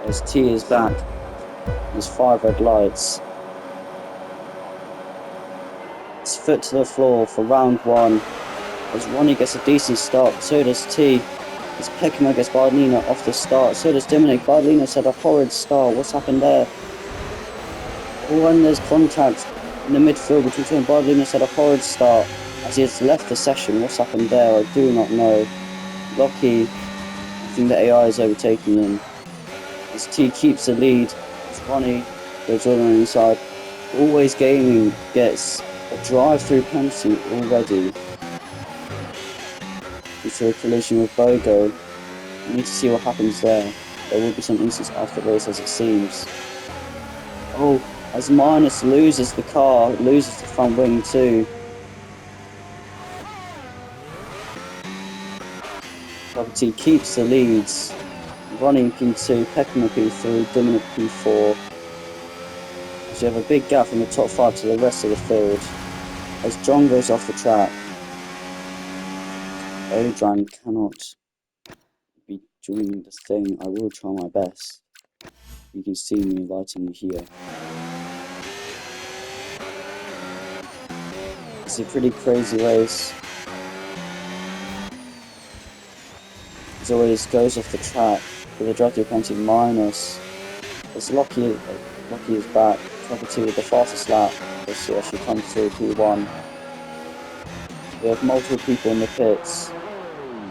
as T is back. There's 5 red lights. It's foot to the floor for round 1. As Ronnie gets a decent start, so does T. As Peckham gets Bardolino off the start, so does Dominic. Bardolino's had a horrid start. What's happened there? When there's contact in the midfield between T and Bardolino's had a horrid start as he has left the session. What's happened there? I do not know. Lockie, I think the AI is overtaking him. As T keeps the lead, as Ronnie goes all on the inside. Always Gaming gets a drive-through penalty already due to a collision with Bogo. We need to see what happens there. There will be some incidents after the race as it seems. Oh, as Minus loses the car, loses the front wing too. Property keeps the leads. Ronnie P2, Peckham P3, Dominic P4. As you have a big gap from the top 5 to the rest of the field. As John goes off the track. Odran cannot be doing the thing. I will try my best. You can see me inviting you here. It's a pretty crazy race. As always, goes off the track with a drive-through penalty minus. As Lockie is back, Property with the fastest lap. Let's see as she comes through P1. We have multiple people in the pits,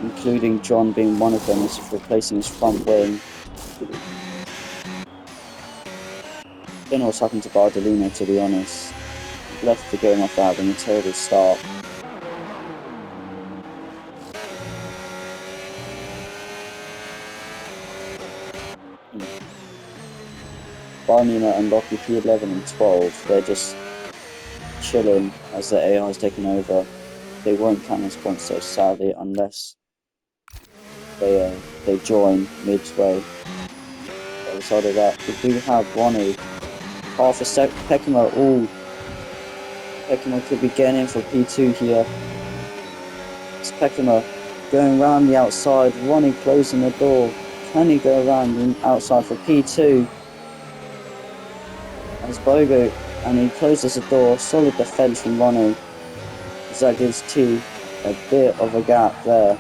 including John being one of them, as he's replacing his front wing. Don't know what's happened to Bardolino, to be honest. He left the game off that having a terrible start. Bardolino and Lockie P11 and 12, they're just chilling as the AI is taking over. They won't count as points though, sadly, unless they join midway. Outside of that, we do have Ronnie. Half a sec, Peckham. Peckham could be getting in for P2 here. It's Peckham going around the outside, Ronnie closing the door. Can he go around the outside for P2? As Bogo, and he closes the door, solid defense from Ronnie. As that gives T a bit of a gap there.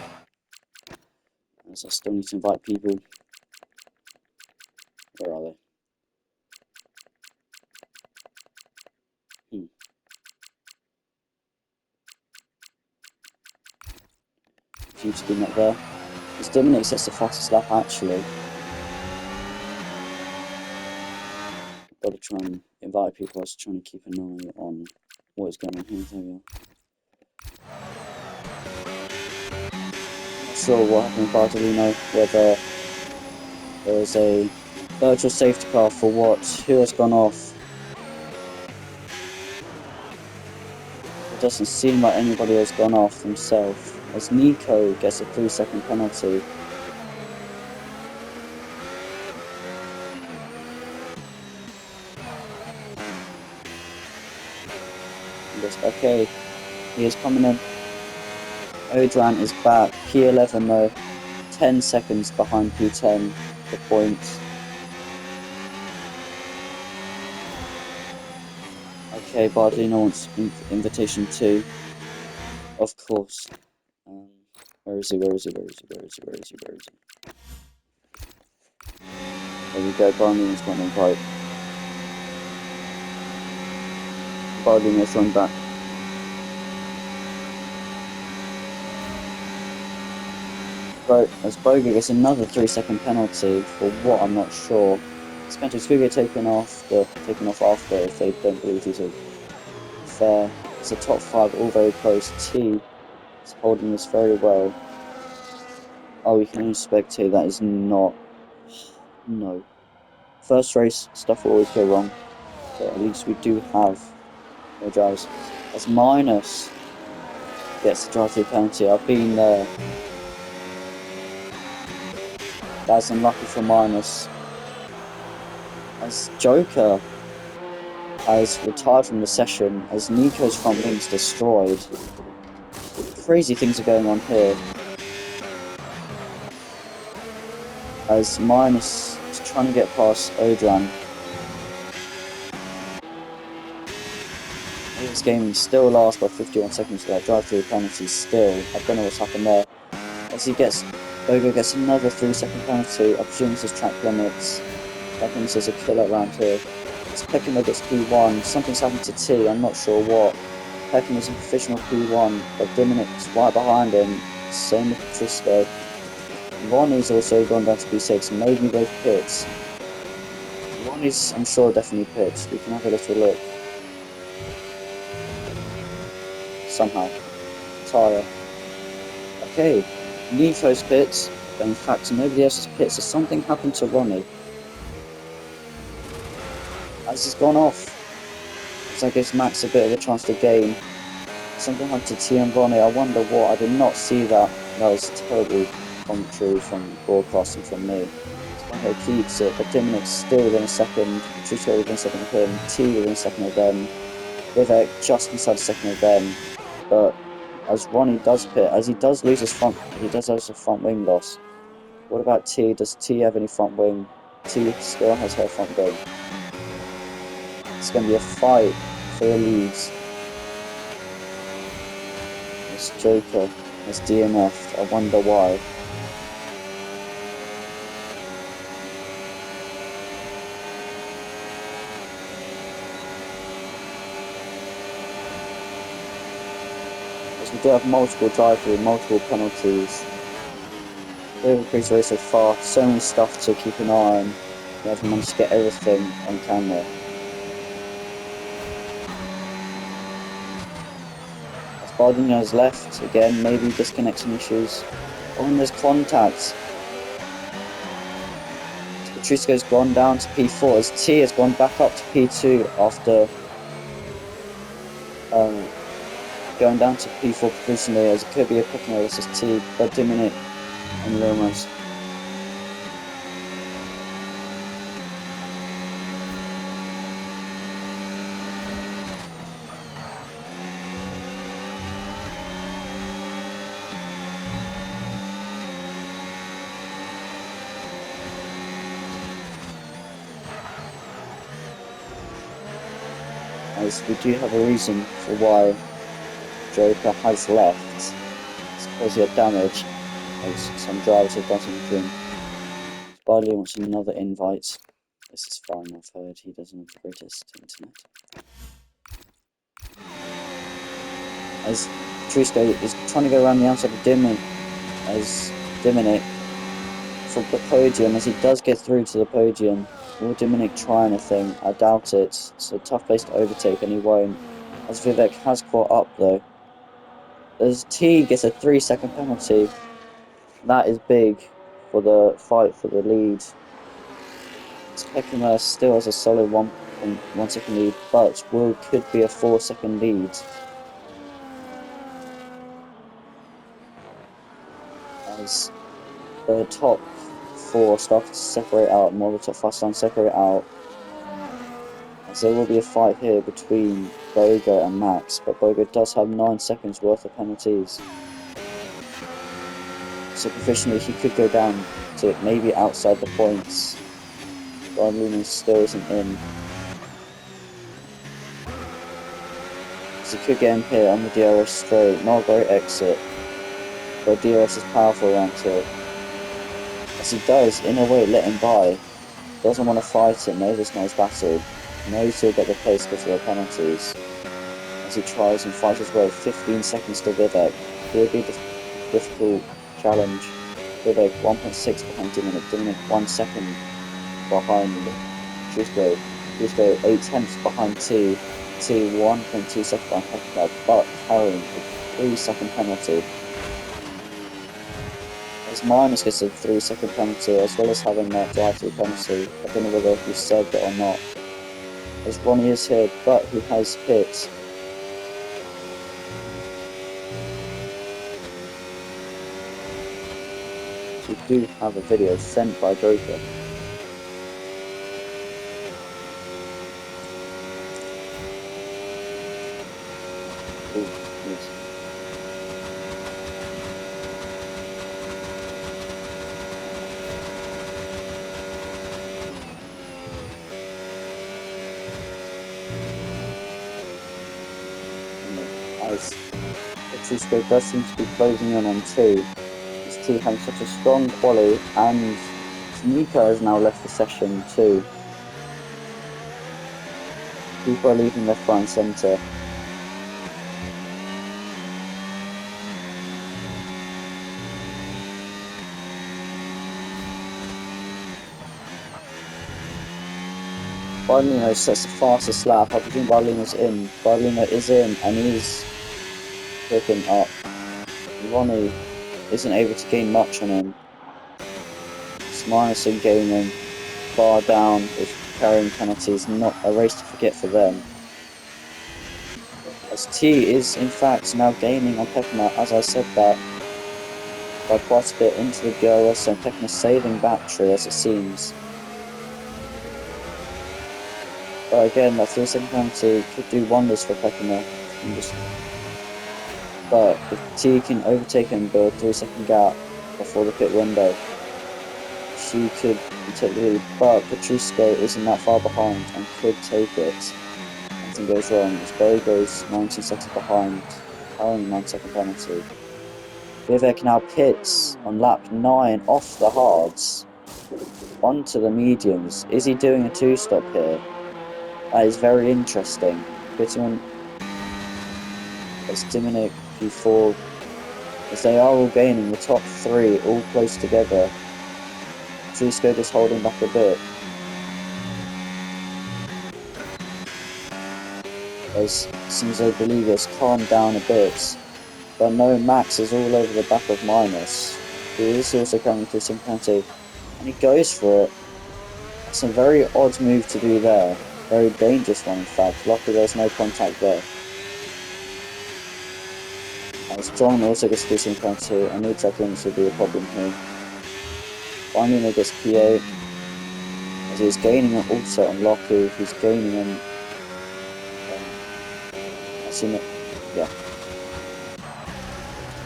As I still need to invite people. Where are they? Seems to be not there. As Dominic sets the fastest lap actually. Gotta try and invite people. I was trying to keep an eye on what is going on here. There we are. Not sure what happened with Bardolino, whether there is a virtual safety car for what, who has gone off. It doesn't seem like anybody has gone off themselves, as Nico gets a 3-second penalty. Okay, he is coming in. Odran is back. P11 though, 10 seconds behind P10 for points. Okay, Bardolino wants invitation 2. Of course. Where is he? There we go, Bardolino's got an invite. Bardolino's run back. Right, as Bogo gets another 3-second penalty for what I'm not sure. Spencer's Figure taken off after if they don't believe these are fair. It's a top 5 all very close. T is holding this very well. Oh, we can only spectate, that is not. No. First race, stuff will always go wrong. But at least we do have more drives. As Minus gets the drive-through penalty, I've been there. That's unlucky for Minus. As Joker has retired from the session, as Nico's front wing's destroyed. Crazy things are going on here. As Minus is trying to get past Odran. This game still lasts by 51 seconds for that drive-through penalty still. I don't know what's happened there. As Bogo gets another 3-second penalty. I presume this is track limits. That means there's a killer around here. As Peckham gets P1, something's happened to T, I'm not sure what. Peckham is in professional P1, but Dominic's right behind him. Same with Trisco. Ronnie's also gone down to P6, maybe both pits. Ronnie's, I'm sure, definitely pits. We can have a little look. Somehow. Tyre. Okay, Nico's pits, but in fact nobody else's pits, so something happened to Ronnie. As he's gone off, so that gives Max a bit of a chance to gain. Something happened to T and Ronnie, I wonder what, I did not see that. That was terrible commentary from broadcasting from me. He keeps it, but Dominic's still within a second, Trisco within a second of him, T within a second of them, Vivek just inside a second of them, but as Ronnie does pit, as he does lose his front, he does have a front wing loss. What about T? Does T have any front wing? T still has her front wing. It's going to be a fight for the leads. This Joker has DNF'd. I wonder why. As we do have multiple drive-through, multiple penalties. Everybody's race so far, so many stuff to keep an eye on. We haven't managed to get everything on camera. As Bardino has left, again, maybe disconnection issues. Oh, and there's contact. Trisco's gone down to P4 as T has gone back up to P2 after going down to P4 provisionally, as it could be a picking versus T, but Dominic and Lomas. As we do have a reason for why Joker has left. It's because he had damage, as some drivers have done something. Barley wants another invite. This is fine, I've heard he doesn't have the greatest internet. As Trisco is trying to go around the outside of Diminic for the podium, as he does get through to the podium. Will Dominic try anything? I doubt it. It's a tough place to overtake, and he won't. As Vivek has caught up, though. As T gets a 3-second penalty, that is big for the fight for the lead. Peckham still has a solid 1.1 second lead, but Will could be a 4-second lead. As the top 4 start to separate out, more of the top 5 start to separate out. As there will be a fight here between Bogo and Max, but Bogo does have 9 seconds worth of penalties. So professionally he could go down to maybe outside the points. Brian Lumen still isn't in. So he could get in here on the DRS straight, not a great exit. But DRS is powerful around here. As he does, in a way, let him by. Doesn't want to fight it, knows it's not his battle. Knows he'll get the place because of the penalties. As he tries and fights his way, 15 seconds to Vivek. He'll be a difficult challenge. Vivek 1.6 behind Dominic. Dominic 1 second behind Trisco. Trisco 8 tenths behind T. T 1.2 seconds behind Pekka, but carrying a 3-second penalty. As Minus gets a 3-second penalty, as well as having that drive-through penalty. I don't know whether he said that or not. As Ronnie is here, but he has hit. We do have a video sent by Joker. Ooh, yes. Petrushko does seem to be closing in on 2. This T having such a strong quali, and Nico has now left the session too. People are leaving left, right and centre. Bardolino sets the fastest lap. I presume Bardolino's in. Bardolino is in and he's picking up. Ronnie isn't able to gain much on him. It's minus in gaming. Bar down with carrying penalties, not a race to forget for them. As T is in fact now gaining on Peckham, as I said that, by quite a bit into the DRS, and Peckham saving battery as it seems. But again, that 3-second penalty could do wonders for Peckham. But if T can overtake him by a 3-second gap before the pit window, she could take the lead. But Petrushko isn't that far behind and could take it. Nothing goes wrong as Bo goes 19 seconds behind, carrying 9-second penalty. Vivek now pits on lap 9 off the hards onto the mediums. Is he doing a 2-stop here? That is very interesting. Pitting on as Dominic P4, as they are all gaining, the top 3 all close together. Petrushko just holding back a bit. As Sinzo Bolivas calmed down a bit. But no, Max is all over the back of Minus. He is also coming through some penalty. And he goes for it. That's a very odd move to do there. Very dangerous one in fact. Luckily there's no contact there. As John also gets through some penalty, I knew track limits would be a problem here. Finally gets P8. As he's gaining on also on Lockie, he's gaining on yeah.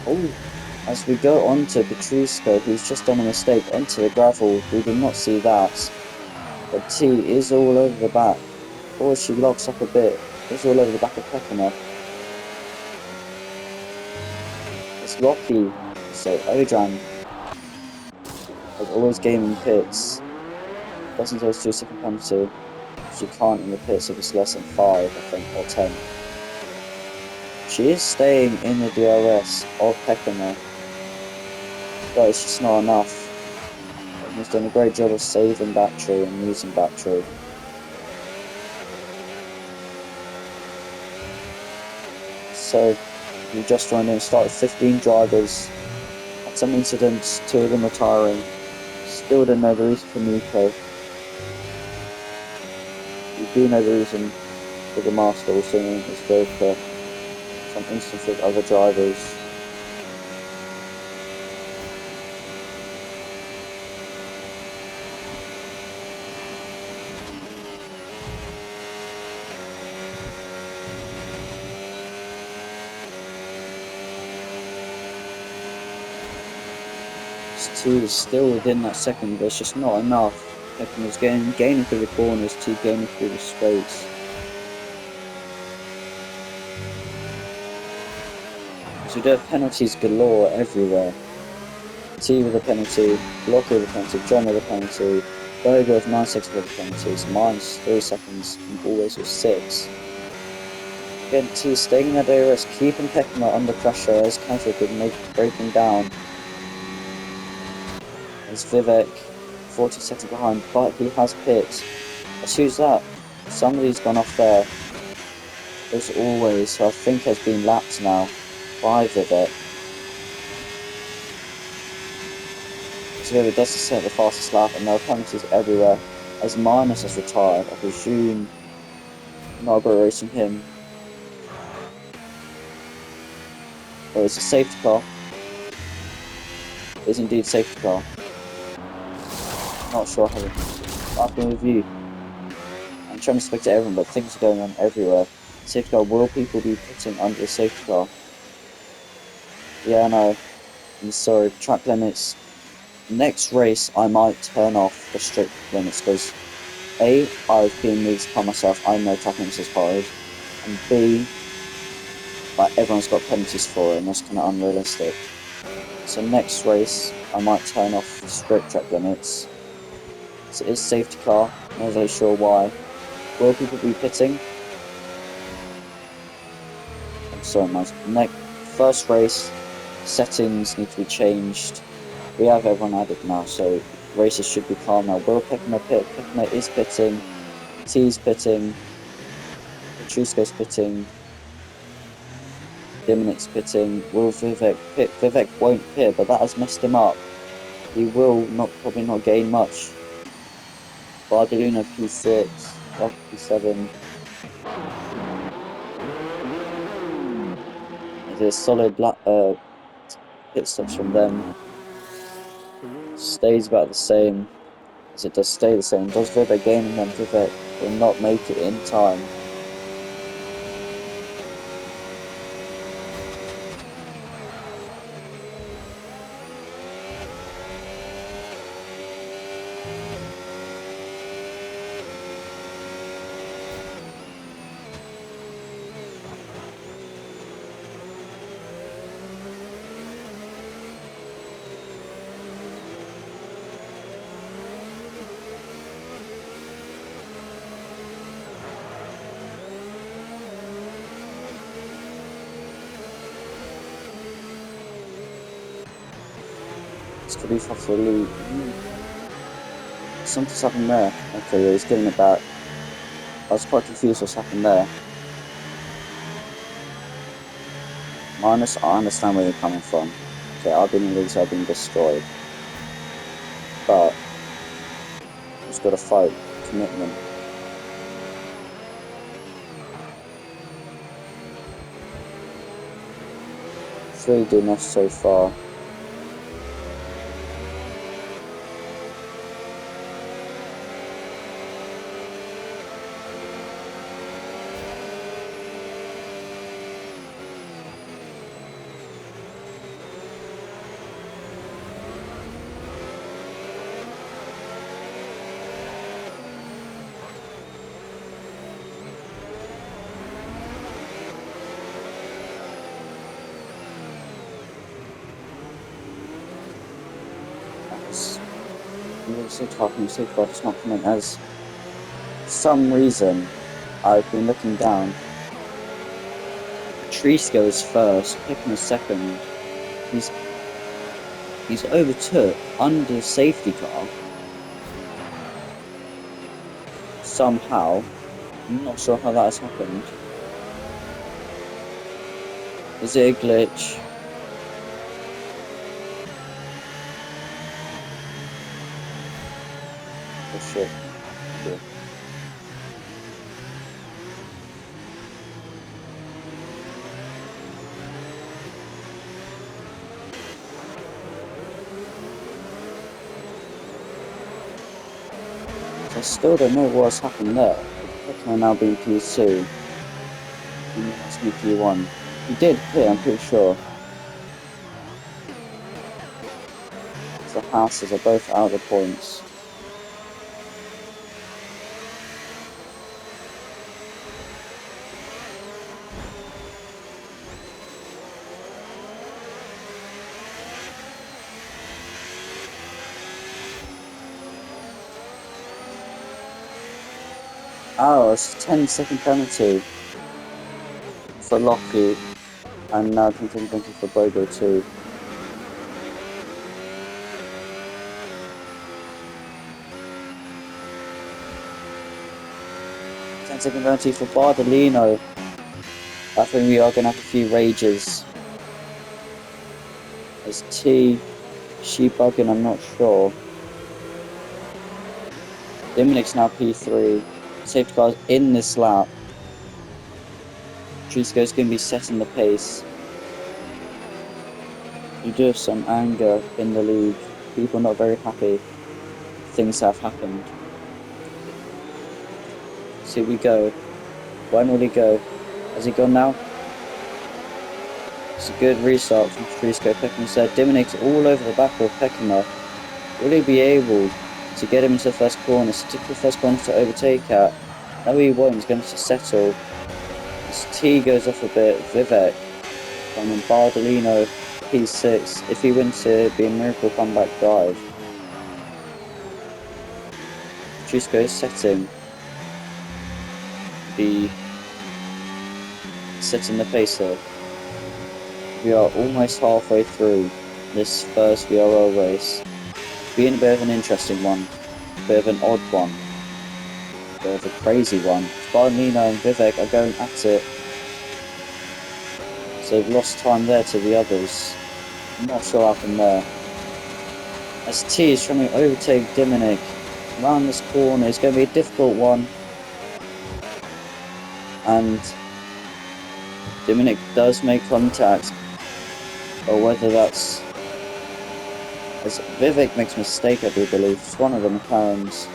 Oh, as we go on to Petrushko, who's just done a mistake, enter the gravel. We did not see that. But T is all over the back. Or she locks up a bit. It's all over the back of Peckham. It's Rocky. So Odran, like always gaming pits. Doesn't those 2-second penalty. She can't in the pits if it's less than 5, I think, or 10. She is staying in the DRS of Peckham, but it's just not enough. He's done a great job of saving battery and using battery. So we just joined in, started 15 drivers. Had some incidents, 2 of them retiring. Still don't know the reason for Nico. We do know the reason for the master also is go for some instances with other drivers. T is still within that second, but it's just not enough. Peckham is gaining through the corners, T gaining through the straights. So we do have penalties galore everywhere. T with a penalty, Blocker with a penalty, John with a penalty, Berger with 9 seconds with a penalty, so minus 3 seconds, and always with 6. Again, T staying in that DRS, keeping Peckham under pressure as Kaiser could break him down. As Vivek, 40 seconds behind, but he has pit. Let's use that. Somebody's gone off there. As always, so I think has been lapped now by Vivek. So Vivek does set the fastest lap, and there are penalties everywhere. As Minus has retired, I presume Margaret racing him. Oh, it's a safety car. It is indeed safety car. Not sure how I've been with you. I'm trying to speak to everyone, but things are going on everywhere. Safety car, will people be pitting under the safety car? Yeah, no. I'm sorry, track limits. Next race, I might turn off the strict limits because A, I've been moved by myself, I know track limits is hard. And B, like everyone's got penalties for it, and that's kind of unrealistic. So next race, I might turn off strict track limits. So it is safety car, not really sure why. Will people be pitting? I'm sorry, my first race settings need to be changed. We have everyone added now, so races should be calm now. Will Peckham pit? Peckham is pitting. T's pitting. Patrisko's pitting. Dimonet's pitting. Will Vivek pit? Vivek won't pit, but that has messed him up. He will probably not gain much. Bardolino P6, P7. There's solid pit stops from them. Stays about the same. As it does stay the same. Does Vivek gain, and then Vivek will not make it in time. It's Khabib off the lead. Something's happened there. Okay, yeah, he's getting it back. I was quite confused what's happened there. Minus, I understand where you're coming from. Okay, I've been in leagues, I've been destroyed. But, just gotta fight. Commitment. 3 DNFs so far. I'm really so talking so far it's not coming as for some reason I've been looking down. Trisko is first, picking a second. He's overtook under safety car somehow. I'm not sure how that has happened. Is it a glitch? Oh shit. Cool. I still don't know what's happened there. Pokemon now being P2. He must be P1. He did hit, I'm pretty sure. The houses are both out of the points. Oh, it's a 10-second penalty for Lockie, and now 10-second penalty for Bogo too. Second penalty for Bardolino. I think we are going to have a few rages. There's T, she bugging, I'm not sure. Dominic's now P3. Safety car's in this lap. Trisko's going to be setting the pace. You do have some anger in the league. People not very happy. Things have happened. So we go. When will he go? Has he gone now? It's a good restart from Trisko. Peckham said Dominic's all over the back of Peckham. Will he be able to get him into the first corner, stick the first corner to overtake at? No, he won't. He's going to settle. His T goes off a bit. Vivek And then Bardolino, P6. If he wins here, it'd be a miracle comeback drive. Chusco is setting the pace here. We are almost halfway through this first VRL race. Being a bit of an interesting one, a bit of an odd one, a bit of a crazy one. Bardolino and Vivek are going at it. So they've lost time there to the others. I'm not sure what happened there. As T is trying to overtake Dominic around this corner, it's going to be a difficult one. And Dominic does make contact, or whether that's as Vivek makes a mistake, I do believe. It's one of the McLarens.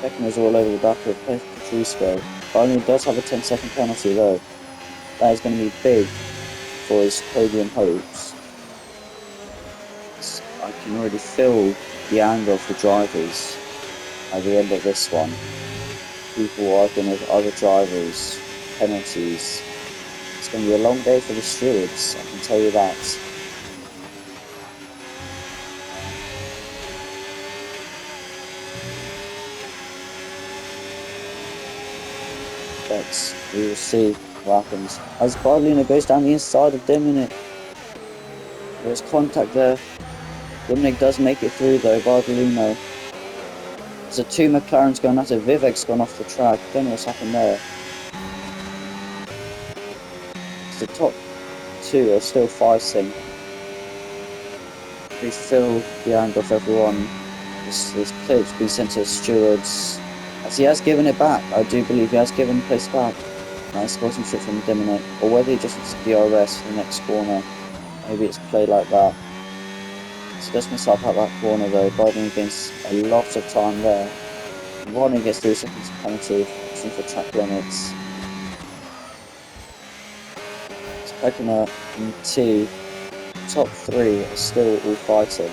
Beckham is all over the back of Petrusco. Only does have a 10-second penalty though. That is going to be big for his podium hopes. I can already feel the anger of the drivers at the end of this one. People arguing with other drivers, penalties. It's going to be a long day for the stewards, I can tell you that. But we will see what happens. As Bardolino goes down the inside of Dominic. There's contact there. Dominic does make it through though, Bardolino. So two McLarens going at it. Vivek's gone off the track. Don't know what's happened there. The top two are still fighting. We feel the anger of everyone. This clip's been sent to the stewards. As he has given it back, I do believe he has given the place back. Nice sportsmanship from Dominic. Or whether he just wants DRS for the next corner. Maybe it's played like that. So does himself out that corner though, Biden against a lot of time there. Ronnie gets 3 seconds penalty, pushing for track limits. So Pekina and T, top 3 are still all fighting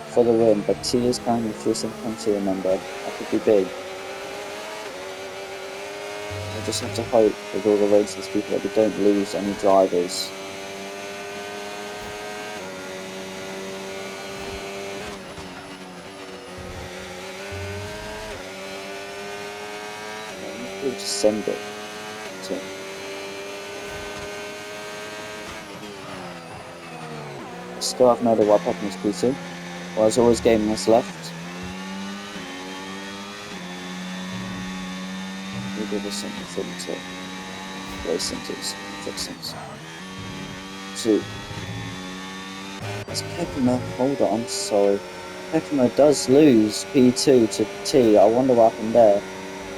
for the win, but T is carrying the 3 second penalty, remember. That could be big. I just have to hope with all the races people that we don't lose any drivers. We'll just send it to still have no idea what happened to P2. Well, there's always gaming us left. We'll do this something for the race centers, fixings. 2. As Pekima, hold on, sorry. Pekima does lose P2 to T. I wonder what happened there.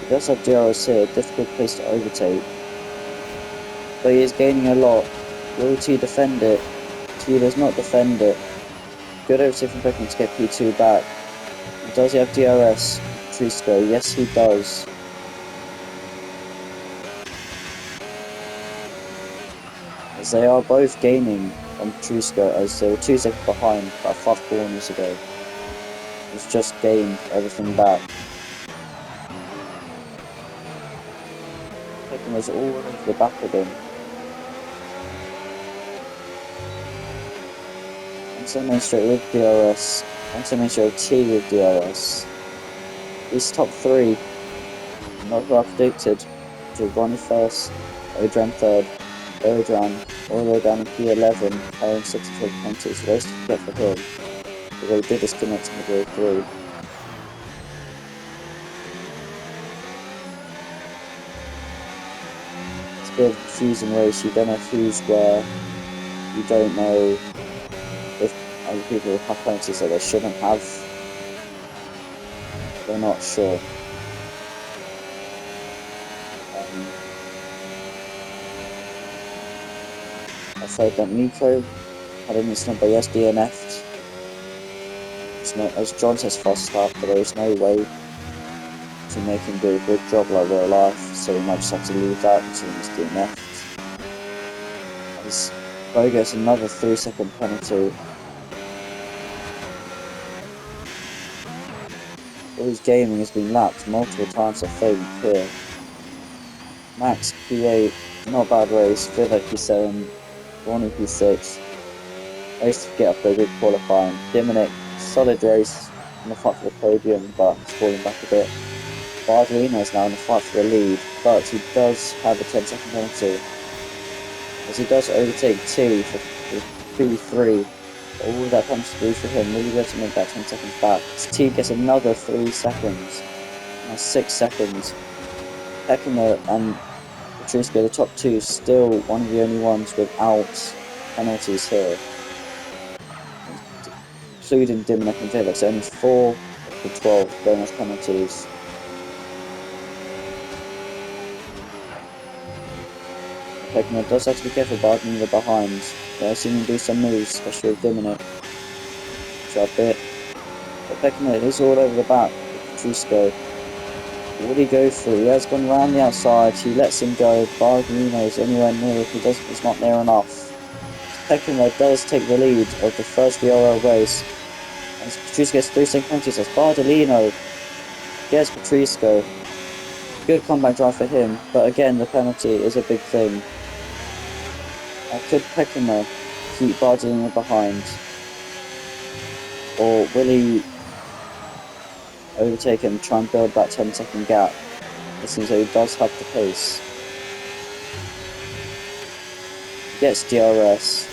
He does have DRS here, difficult place to overtake. But he is gaining a lot. Will T defend it? T does not defend it. Good overtake from Pekima to get P2 back. Does he have DRS? Trisco, yes he does. As they are both gaining on Trisco, as they were 2 seconds behind about 5 corners ago. He's just gained everything back. Was all over the back of him. And so made straight with DRS. And so made straight T with DRS. These top 3, not who I predicted. Giovanni first, Odran third, Odran all the way down in P11, carrying 64 penalties. So those to forget for him. But they did disconnect midway through. Bit of a confusing race, you don't know who's where, you don't know if other people have penalties that they shouldn't have, they're not sure. I've heard that Nico had an incident but he has DNF'd. As John says fast start, but there is no way to make him do a good job like real life, so we might just have to leave that until he's DNF'd. As Bo gets another 3 second penalty. All his gaming has been lapped multiple times for failing clear. Max P8, not a bad race, Vivek P7, Ronnie P6. I used to get up a good qualifying. Diminic, solid race in the fight for the podium, but he's falling back a bit. Bardolino is now in the fight for the lead, but he does have a 10-second penalty, as he does overtake T for P3. All that penalty to do for him, will he be able to make that 10 seconds back? As T gets another 3 seconds, now 6 seconds. Peckham and Patricio, the top two, still one of the only ones without penalties here, including Diminic and Vivek. So only 4 of the 12 don't have penalties. Peckham does have to be careful about the behind. I've seen him do some moves, especially with Diminic. Which are a bit. But Peckham is all over the back with Patricio. What would he go through? He has gone around the outside, he lets him go. Bardolino is anywhere near, he's not near enough. Peckham does take the lead of the first VRL race. As Patricio gets 3 second penalties, as Bardolino gets Patricio. Good comeback drive for him, but again the penalty is a big thing. Could Peckham keep Bardolino behind? Or will he overtake him, try and build that 10-second gap? It seems like he does have the pace. He gets DRS.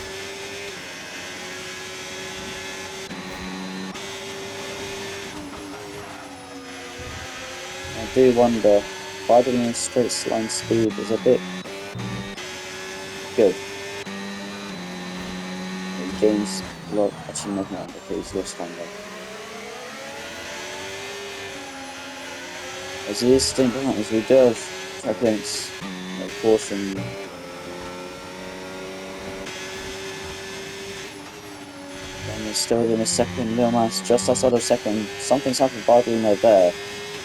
I do wonder, Bardolino's straight line speed is a bit good. He gains a lot, actually maybe not, okay, he's lost time there. As he is staying behind, as we do have track links, caution. And he's still in a second, Lil Man's just outside of second. Something's happened to Bardolino there.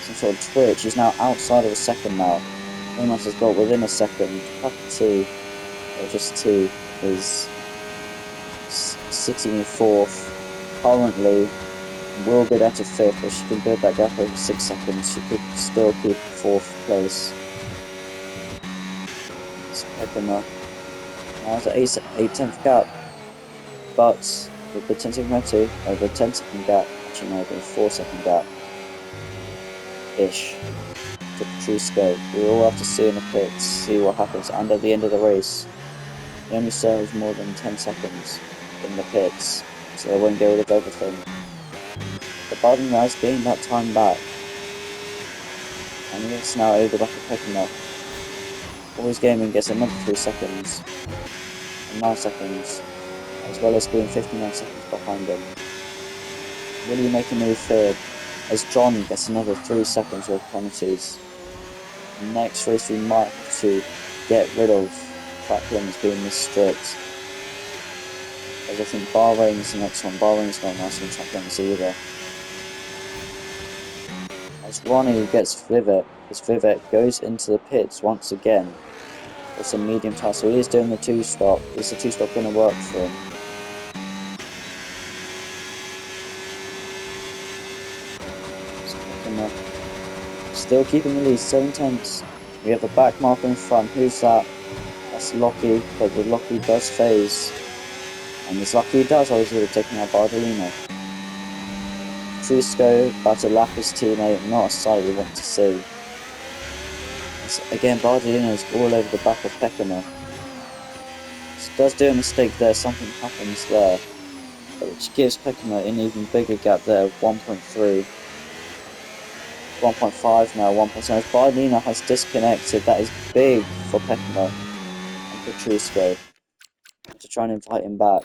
Some sort of twitch, he's now outside of a second now. Lil Man's has got within a second. T, or just T, is sitting in fourth. Currently, will be out of fifth, but she can build that gap over 6 seconds. She could still keep fourth place. It's Peckham now has an 8/10 gap, but with the 10-second penalty, over 10-second gap, actually no, over a 4-second gap ish to Patricio. We all have to see in the pits, see what happens. And at the end of the race, he only serves more than 10 seconds in the pits, so they won't get rid of everything. The Bardolino has gained that time back, and it's now over the back of Peckham. Always gaming gets another 3 seconds, and 9 seconds, as well as being 59 seconds behind him. Will he make a move here? As John gets another 3 seconds with penalties. Next race we might have to get rid of track limits being this strict. As I think Bahrain's the next one. Bahrain's not nice on track limits either. As Ronnie gets Vivek, as Vivek goes into the pits once again. It's a medium tire, so he is doing the 2-stop. Is the 2-stop going to work for him? Still keeping the lead, 7 tenths. We have a back marker in front. Who's that? That's Lockie, but the Lockie does phase. And as lucky he does, I was really taking out Bardolino. Patricio about to lap his teammate, not a sight we want to see. Again, Bardolino is all over the back of Peckham. Does do a mistake there, something happens there, which gives Peckham an even bigger gap there, 1.3. 1.5 now, 1.7. Bardolino has disconnected, that is big for Peckham and Patricio to try and invite him back,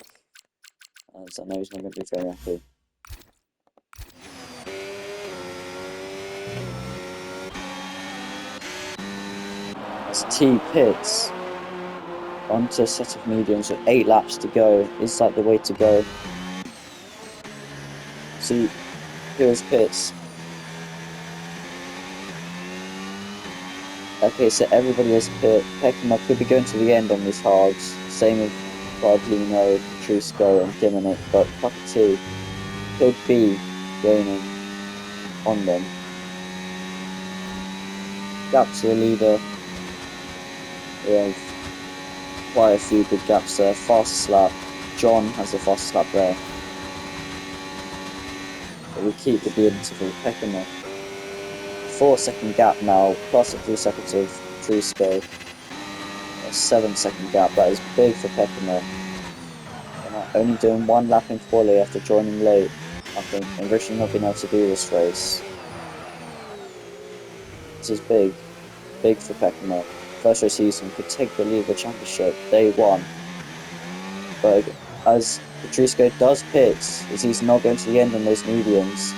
as I know he's not going to be very happy. As T pits onto a set of mediums with 8 laps to go, is that the way to go? See, here's pits. Okay, so everybody has pit. Peckham could be going to the end on these hards. Same with Bardolino, Patricio and Diminic, but T could be gaining on them. Gap to the leader. We have quite a few good gaps there. Fastest lap. John has the fastest lap there. But we keep the ability for Peckham. 4-second gap now, plus a few seconds of Trisco. A 7-second gap. That is big for Peckham. Only doing one lap in quali after joining late, after originally not being able to do this race. This is big. Big for Peckham. First race season, could take the lead of the championship day one. But as Patricio does pits, as he's not going to the end on those mediums,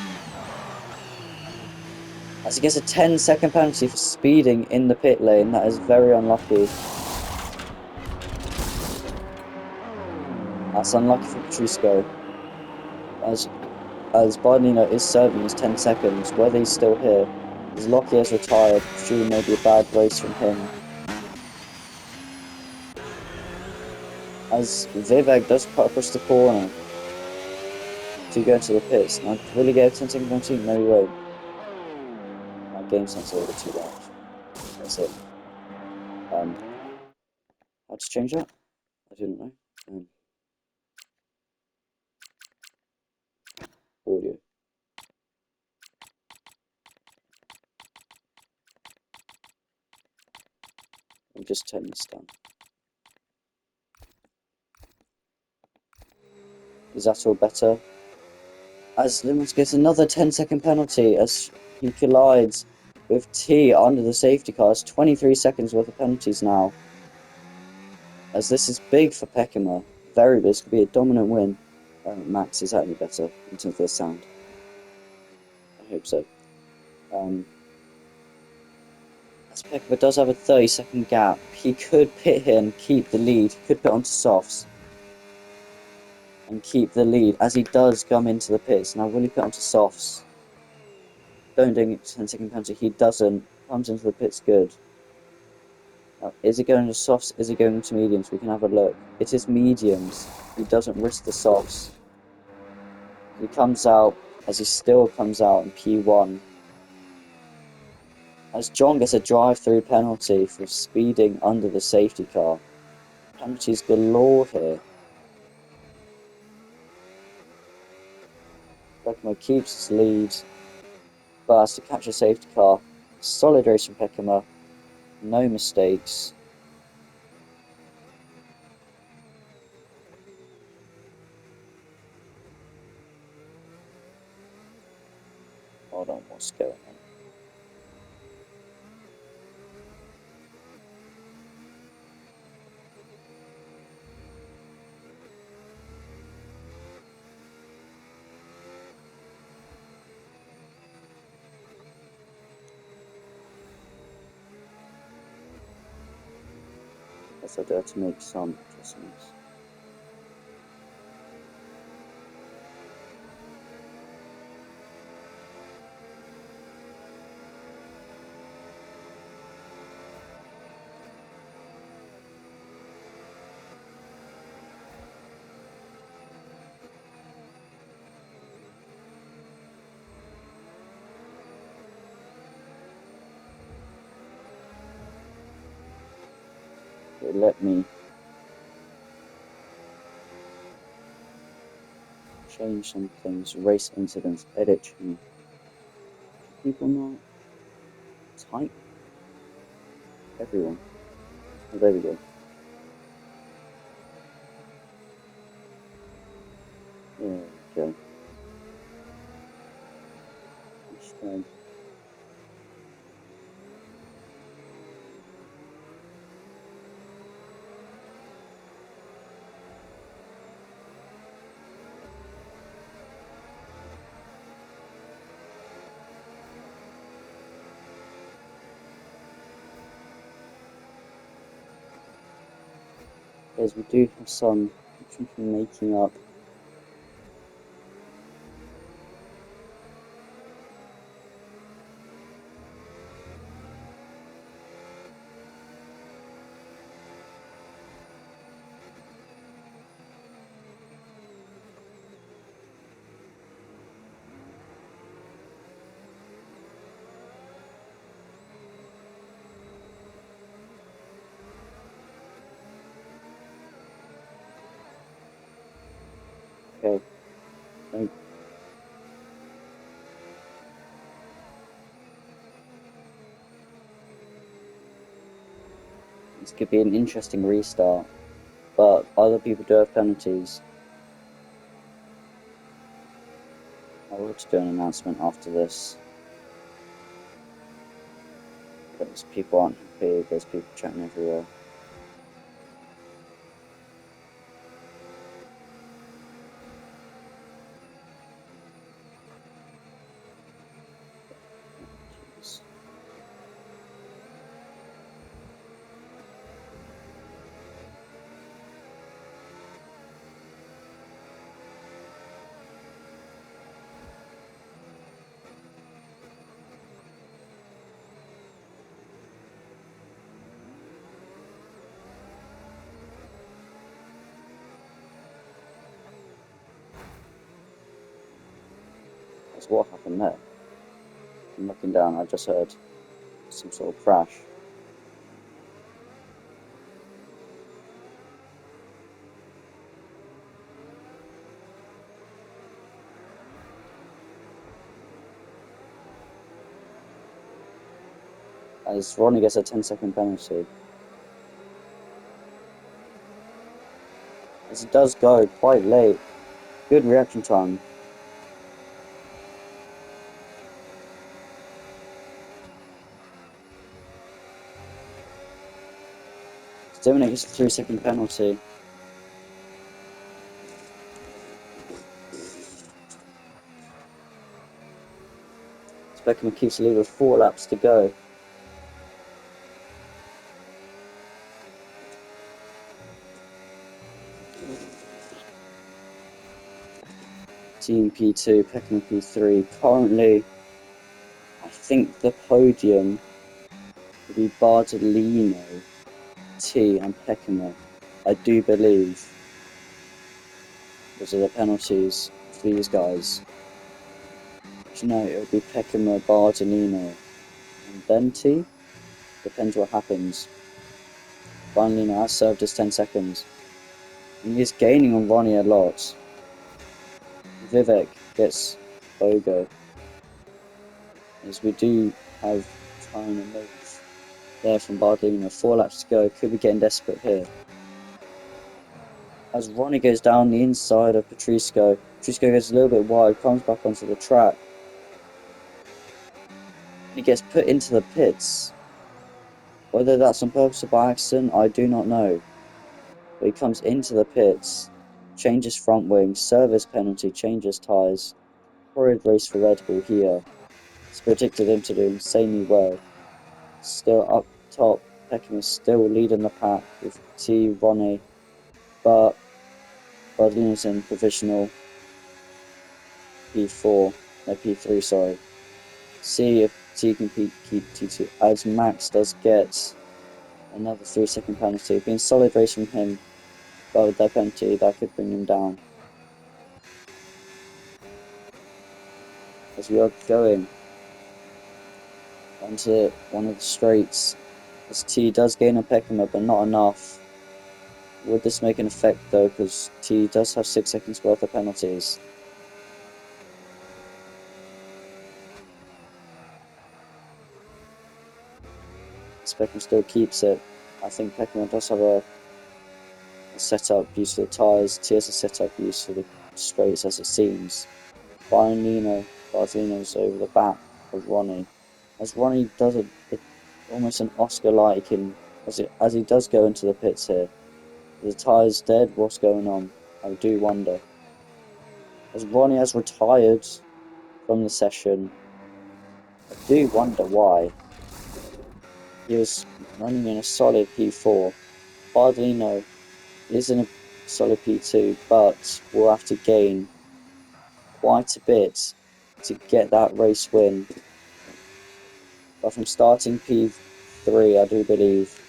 as he gets a 10-second penalty for speeding in the pit lane, that is very unlucky. That's unlucky for Patricio. As Bardino is serving his 10 seconds, whether he's still here, as Lockie has retired, presumably maybe a bad race from him. As Vivek does cut across the corner to go into the pits. Now, will he get a 10-second penalty? No, he won't. My game sense a little bit too loud. That's it. How to change that? I didn't know. Audio. I'll just turn this down. Is that all better? As Limons gets another 10-second penalty as he collides with T under the safety car. It's 23 seconds worth of penalties now. As this is big for Peckham. Very big. This could be a dominant win. Max, is that any better in terms of the sound? I hope so. As Peckham does have a 30-second gap, he could pit here and keep the lead. He could pit onto softs and keep the lead as he does come into the pits. Now, will he pit onto softs? Don't do 10-second penalty. He doesn't. Comes into the pits good. Now, is he going to softs? Is he going to mediums? We can have a look. It is mediums. He doesn't risk the softs. He comes out as he still comes out in P1. As John gets a drive-through penalty for speeding under the safety car. Penalties galore here. Peckham keeps his lead, but has to catch a safety car. Solid race from Peckham. No mistakes. Hold on, what's going on? Guess I do have to make some adjustments. Okay, let me change some things. Race incidents, edit change. People not type? Everyone. Oh, there we go. There we go. Hashtag. As we do have some making up. No. This could be an interesting restart, but other people do have penalties. I will just do an announcement after this. Because people aren't happy, there's people chatting everywhere. Jeez. That's what happened there. I'm looking down, I just heard some sort of crash. As Ronnie gets a 10-second penalty. As it does go quite late. Good reaction time. Dominic gets a 3-second penalty. Beckham keeps the lead with 4 laps to go. Team P2, Peckham P3. Currently, I think the podium will be Bardolino, T and Peckham. I do believe, because of the penalties for these guys. No, it'll be Peckham, Bardolino, and then T. Depends what happens. Bardolino has served his 10 seconds. And he's gaining on Ronnie a lot. Vivek gets Bogo. As we do have time to move there from Bardolino. 4 laps to go. Could be getting desperate here. As Ronnie goes down the inside of Patrisco. Patrisco goes a little bit wide, comes back onto the track. He gets put into the pits. Whether that's on purpose or by accident, I do not know. But he comes into the pits, changes front wing, service penalty, changes tyres. Horrid race for Red Bull here. It's predicted him to do insanely well. Still up top, Peckham is still leading the pack with T, Ronnie, but Bardolino's in provisional P4, no P3, sorry. See if T can keep T2, as Max does get another 3-second penalty. Being solid race from him, but with that penalty, that could bring him down. As we are going onto one of the straights, as T does gain on Peckham, but not enough. Would this make an effect though, because T does have 6 seconds worth of penalties. Peckham still keeps it. I think Peckham does have a setup use for the tyres. T has a setup use for the straights as it seems. Bardolino's over the back of Ronnie. As Ronnie does almost an Oscar-like as he does go into the pits here. The tyres dead, what's going on? I do wonder. As Ronnie has retired from the session, I do wonder why. He was running in a solid P4. Bardolino is in a solid P2, but will have to gain quite a bit to get that race win. But from starting P3, I do believe,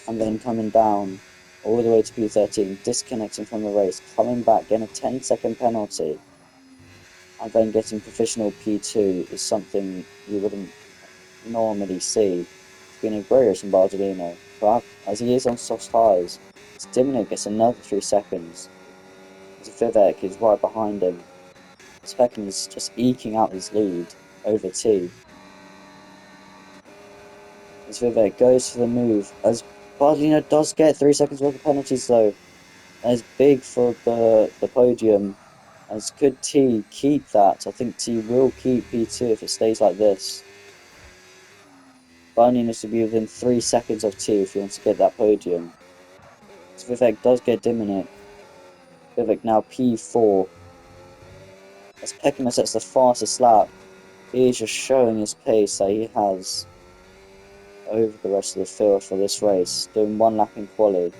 and then coming down all the way to P13, disconnecting from the race, coming back, getting a 10-second penalty, and then getting professional P2 is something you wouldn't normally see. It's been a great race from Bardolino, but as he is on soft tyres, Dominic gets another 3 seconds. As Vivek is right behind him. Peckham is just eking out his lead over T. As Vivek goes for the move, as Bardelino does get 3 seconds worth of penalties though. That is big for the podium. As could T keep that? I think T will keep P2 if it stays like this. Barney needs to be within 3 seconds of T if he wants to get that podium. So Vivek does get Diminic. Vivek now P4. As Peckham sets the fastest lap, he is just showing his pace that he has over the rest of the field for this race, doing 1 lap in quali.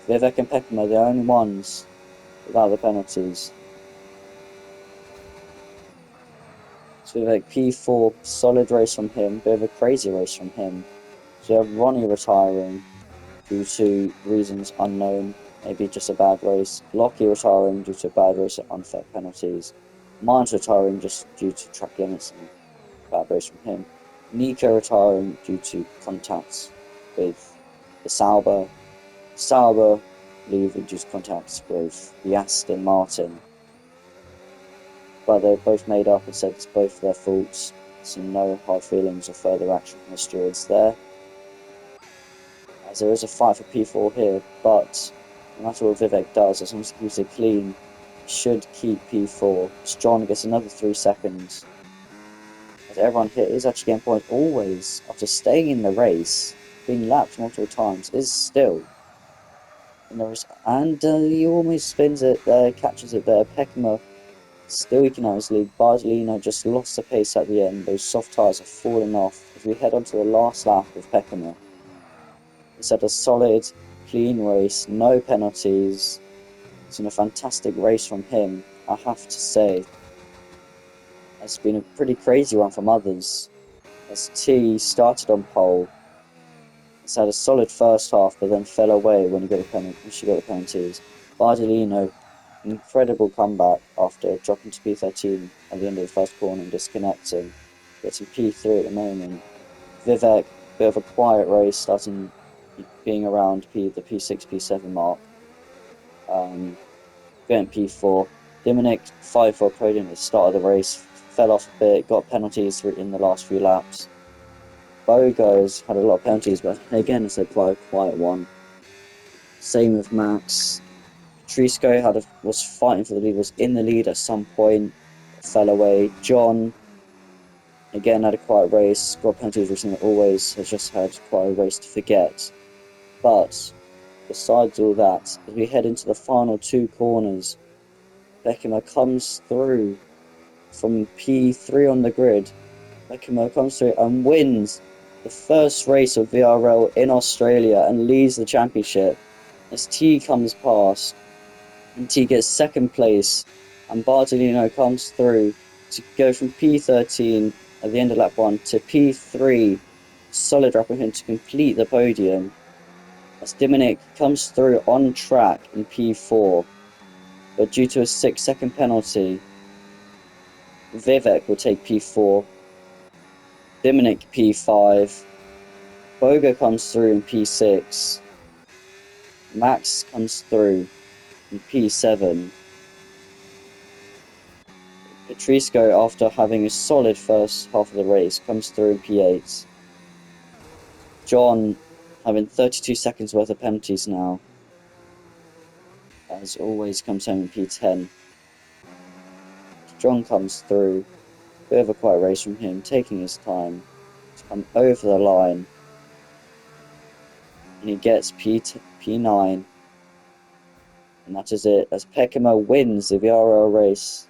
Vivek and Peckham are the only ones without the penalties. So Vivek P4, solid race from him, bit of a crazy race from him. So you have Ronnie retiring due to reasons unknown, maybe just a bad race. Lockie retiring due to a bad race and unfair penalties. Mines retiring just due to track limits and bad race from him. Nico retiring due to contacts with the Sauber. Sauber leaving due to contacts with the Aston Martin. But they've both made up and said it's both their faults, so no hard feelings or further action from the stewards there. As there is a fight for P4 here, but no matter what Vivek does, as long as he keeps it clean, he should keep P4. As John gets another 3 seconds. As everyone here is actually getting points always, after staying in the race, being lapped multiple times, is still in the race. And he almost spins it there, catches it there. Peckham still eking out his lead. Bardelino just lost the pace at the end. Those soft tyres have fallen off. As we head on to the last lap with Peckham, it's had a solid, clean race, no penalties. It's been a fantastic race from him, I have to say. It's been a pretty crazy one from others. As T started on pole, it's had a solid first half, but then fell away when she got the penalties. Bardelino, incredible comeback after dropping to P13 at the end of the first corner and disconnecting. Getting P3 at the moment. Vivek, bit of a quiet race, starting being around the P6, P7 mark. Getting P4. Diminic 5-4 podium at the start of the race, fell off a bit, got penalties in the last few laps. Bogo's had a lot of penalties, but again, it's quite a quiet one. Same with Max. Trisco was fighting for the lead, was in the lead at some point, fell away. John, again, had a quiet race, got penalties recently, always has just had quite a race to forget. But besides all that, as we head into the final 2 corners, Beckham comes through from P3 on the grid. Beckham comes through and wins the first race of VRL in Australia and leads the championship. As T comes past, and T gets 2nd place, and Bardelino comes through to go from P13 at the end of lap 1 to P3, solid wrap of him to complete the podium. As Diminic comes through on track in P4, but due to a 6-second penalty, Vivek will take P4, Diminic P5, Boga comes through in P6, Max comes through in P7, Petrisco, after having a solid first half of the race, comes through in P8. John having 32 seconds worth of penalties now, as always comes home in P10. John comes through, bit of a quiet race from him, taking his time to come over the line, and he gets P9, and that is it, as Peckham wins the VRL race